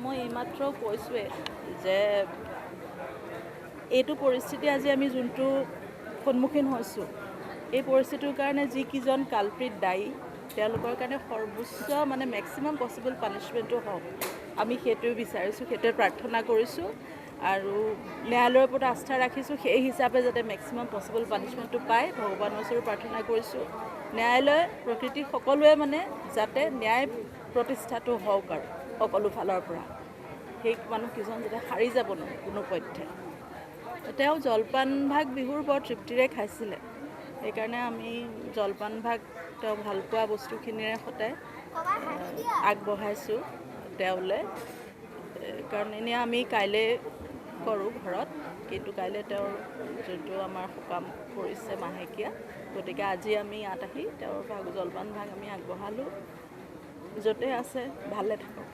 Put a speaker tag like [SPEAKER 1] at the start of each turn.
[SPEAKER 1] মই এইমাত্ৰ কৈছোঁৱে যে এইটো পৰিস্থিতি আজি আমি যোনটো সন্মুখীন হৈছোঁ, এই পৰিস্থিতিৰ কাৰণে যিকেইজন কালপ্ৰিট দায়ী তেওঁলোকৰ কাৰণে সৰ্বোচ্চ মেক্সিমাম পচিবল পানিছমেণ্টটো হওক, আমি সেইটোৱে বিচাৰিছোঁ, সেইটোৱে প্ৰাৰ্থনা কৰিছোঁ আৰু ন্যায়ালয়ৰ ওপৰত আস্থা ৰাখিছোঁ সেই হিচাপে যাতে মেক্সিমাম পচিবল পানিছমেণ্টটো পায় ভগৱানৰ ওচৰত প্ৰাৰ্থনা কৰিছোঁ। ন্যায়ালয় প্ৰকৃতি সকলোৱে যাতে ন্যায় প্ৰতিষ্ঠাটো হওক আৰু সকলো ফালৰ পৰা সেই মানুহকেইজন যাতে হাৰি যাব নোৱাৰে কোনো পধ্যে। তেওঁ জলপান ভাগ বিহুৰ বৰ তৃপ্তিৰে খাইছিলে, সেইকাৰণে আমি জলপান ভাগ তেওঁ ভালপোৱা বস্তুখিনিৰে সৈতে আগবঢ়াইছোঁ তেওঁলৈ। কাৰণ এনেই আমি কাইলৈ কৰোঁ ঘৰত, কিন্তু কাইলৈ তেওঁৰ যোনটো আমাৰ সকাম পৰিছে মাহেকীয়া, গতিকে আজি আমি ইয়াত আহি তেওঁৰ জলপান ভাগ আমি আগবঢ়ালোঁ। য'তে আছে ভালে থাকক।